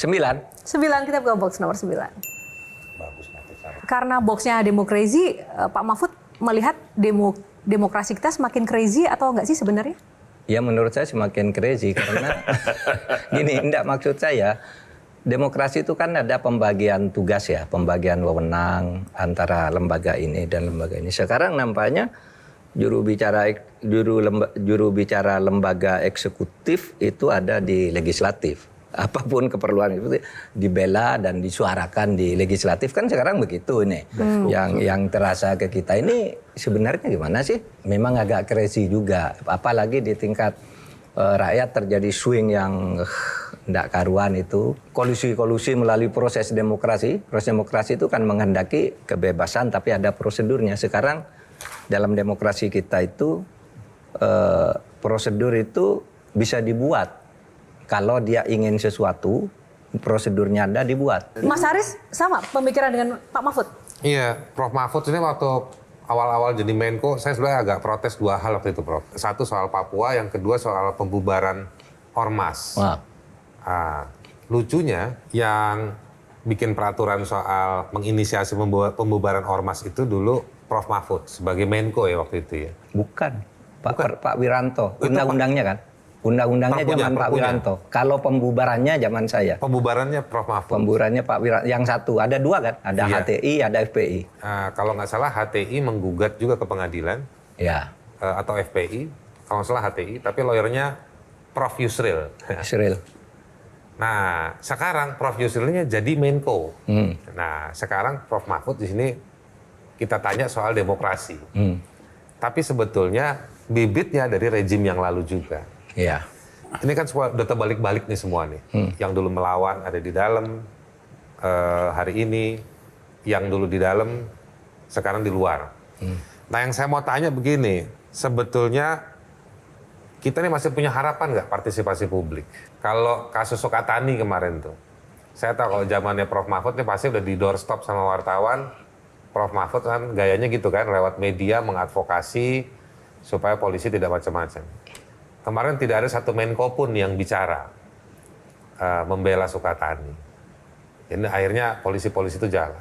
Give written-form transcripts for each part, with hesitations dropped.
9, kita buka box nomor 9. Bagus nanti sama. Karena boxnya demo crazy, Pak Mahfud melihat demokrasi kita semakin crazy atau enggak sih sebenarnya? Ya menurut saya semakin crazy karena gini, enggak maksud saya demokrasi itu kan ada pembagian tugas ya, pembagian wewenang antara lembaga ini dan lembaga ini. Sekarang nampaknya juru bicara lembaga eksekutif itu ada di legislatif. Apapun keperluan itu dibela dan disuarakan di legislatif kan sekarang begitu ini. Yang terasa ke kita ini sebenarnya gimana sih? Memang agak crazy juga. Apalagi di tingkat rakyat terjadi swing yang tidak karuan itu. Kolusi melalui proses demokrasi. Proses demokrasi itu kan menghendaki kebebasan tapi ada prosedurnya. Sekarang dalam demokrasi kita itu prosedur itu bisa dibuat. Kalau dia ingin sesuatu, prosedurnya ada dibuat. Mas Haris sama pemikiran dengan Pak Mahfud? Iya, Prof Mahfud ini waktu awal-awal jadi Menko, saya sebenarnya agak protes 2 hal waktu itu, Prof. Satu soal Papua, yang kedua soal pembubaran Ormas. Wah. Lucunya, yang bikin peraturan soal menginisiasi pembubaran Ormas itu dulu Prof Mahfud sebagai Menko ya waktu itu ya. Bukan. Pak Wiranto. Undang-undangnya kan? Undang-undangnya zaman Pak Wiranto. Kalau pembubarannya zaman saya. Pembubarannya Prof Mahfud. Pembubarannya Pak Wiranto. Yang satu, ada 2 kan? Ada Iya. HTI, ada FPI. Kalau nggak salah HTI menggugat juga ke pengadilan. Ya. Atau FPI. Kalau nggak salah HTI. Tapi lawyernya Prof Yusril. Yusril. Nah, sekarang Prof Yusrilnya jadi Menko. Nah, sekarang Prof Mahfud di sini kita tanya soal demokrasi. Tapi sebetulnya bibitnya dari rejim yang lalu juga. Iya. Ini kan udah terbalik-balik nih semua nih. Yang dulu melawan ada di dalam hari ini, yang dulu di dalam sekarang di luar. Nah, yang saya mau tanya begini, sebetulnya kita nih masih punya harapan nggak partisipasi publik? Kalau kasus Sukatani kemarin tuh, saya tahu kalau zamannya Prof Mahfud nih pasti udah di doorstop sama wartawan. Prof Mahfud kan gayanya gitu kan, lewat media mengadvokasi supaya polisi tidak macam-macam. Kemarin tidak ada satu Menko pun yang bicara membela Sukatani. Ini akhirnya polisi-polisi itu jalan.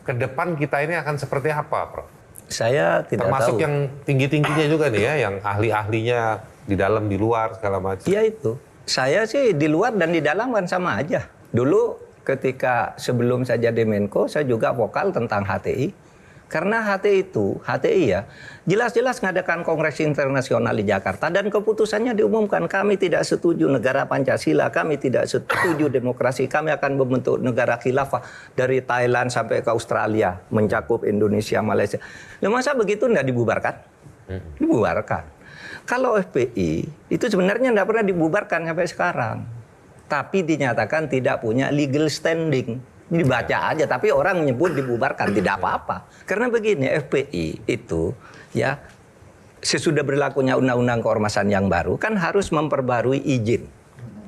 Ke depan kita ini akan seperti apa, Prof? Saya tidak Termasuk tahu. yang tinggi-tingginya juga nih ya, yang ahli-ahlinya di dalam, di luar, segala macam. Iya itu. Saya sih di luar dan di dalam kan sama aja. Dulu ketika sebelum saya jadi Menko, saya juga vokal tentang HTI. Karena HTI ya, jelas-jelas mengadakan Kongres Internasional di Jakarta dan keputusannya diumumkan kami tidak setuju negara Pancasila, kami tidak setuju demokrasi, kami akan membentuk negara khilafah dari Thailand sampai ke Australia, mencakup Indonesia, Malaysia. Nah, masa begitu tidak dibubarkan? Dibubarkan. Kalau FPI itu sebenarnya tidak pernah dibubarkan sampai sekarang, tapi dinyatakan tidak punya legal standing. Dibaca aja, tapi orang menyebut dibubarkan, tidak apa-apa. Karena begini, FPI itu ya sesudah berlakunya undang-undang keormasan yang baru kan harus memperbarui izin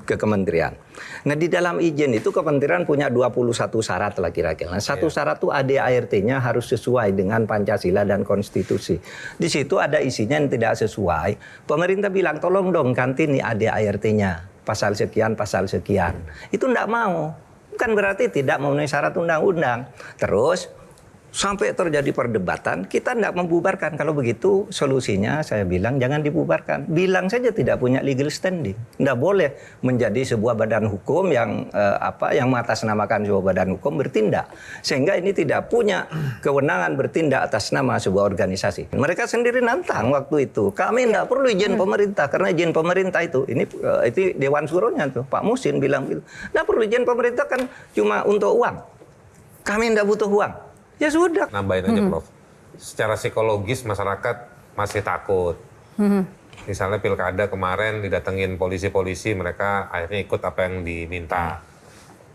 ke kementerian. Nah, di dalam izin itu kementerian punya 21 syarat lah kira-kira. Nah, satu syarat itu ADART-nya harus sesuai dengan Pancasila dan konstitusi. Di situ ada isinya yang tidak sesuai. Pemerintah bilang, tolong dong ganti nih ADART-nya. Pasal sekian, pasal sekian. Itu enggak mau. Kan berarti tidak memenuhi syarat undang-undang. Terus sampai terjadi perdebatan, kita tidak membubarkan. Kalau begitu solusinya saya bilang jangan dibubarkan. Bilang saja tidak punya legal standing. Tidak boleh menjadi sebuah badan hukum yang yang mengatasnamakan sebuah badan hukum bertindak. Sehingga ini tidak punya kewenangan bertindak atas nama sebuah organisasi. Mereka sendiri nantang waktu itu. Kami tidak perlu izin pemerintah karena izin pemerintah itu Dewan Suruhnya tuh Pak Musin bilang gitu. Tidak perlu izin pemerintah kan cuma untuk uang. Kami tidak butuh uang. Ya sudah. Nambahin aja, Prof. Secara psikologis masyarakat masih takut. Misalnya pilkada kemarin didatengin polisi-polisi, mereka akhirnya ikut apa yang diminta.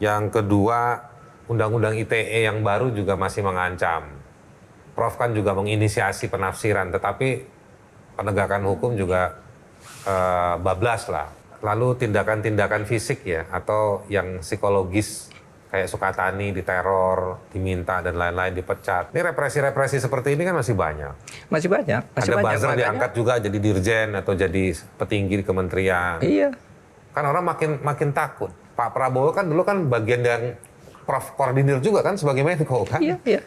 Yang kedua, undang-undang ITE yang baru juga masih mengancam. Prof kan juga menginisiasi penafsiran, tetapi penegakan hukum juga bablas lah. Lalu tindakan-tindakan fisik ya, atau yang psikologis, kayak Sukatani diteror, diminta dan lain-lain dipecat. Ini represi-represi seperti ini kan masih banyak. Masih banyak. Ada buzzer diangkat juga jadi dirjen atau jadi petinggi di kementerian. Iya. Kan orang makin takut. Pak Prabowo kan dulu kan bagian yang Prof koordinir juga kan sebagai Menko kan. Iya, iya.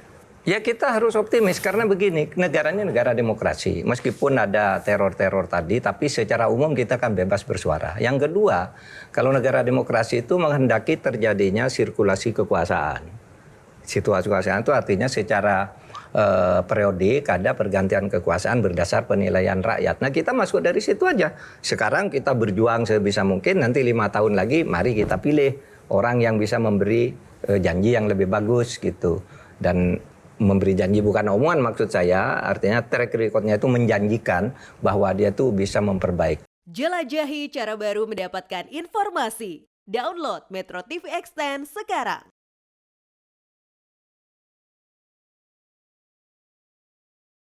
Ya kita harus optimis karena begini, negaranya negara demokrasi. Meskipun ada teror-teror tadi, tapi secara umum kita kan bebas bersuara. Yang kedua, kalau negara demokrasi itu menghendaki terjadinya sirkulasi kekuasaan. Situasi kekuasaan itu artinya secara periodik ada pergantian kekuasaan berdasar penilaian rakyat. Nah kita masuk dari situ aja. Sekarang kita berjuang sebisa mungkin, nanti 5 tahun lagi mari kita pilih orang yang bisa memberi janji yang lebih bagus gitu. Dan memberi janji bukan omongan maksud saya, artinya track record-nya itu menjanjikan bahwa dia tuh bisa memperbaiki. Jelajahi cara baru mendapatkan informasi. Download Metro TV Extend sekarang.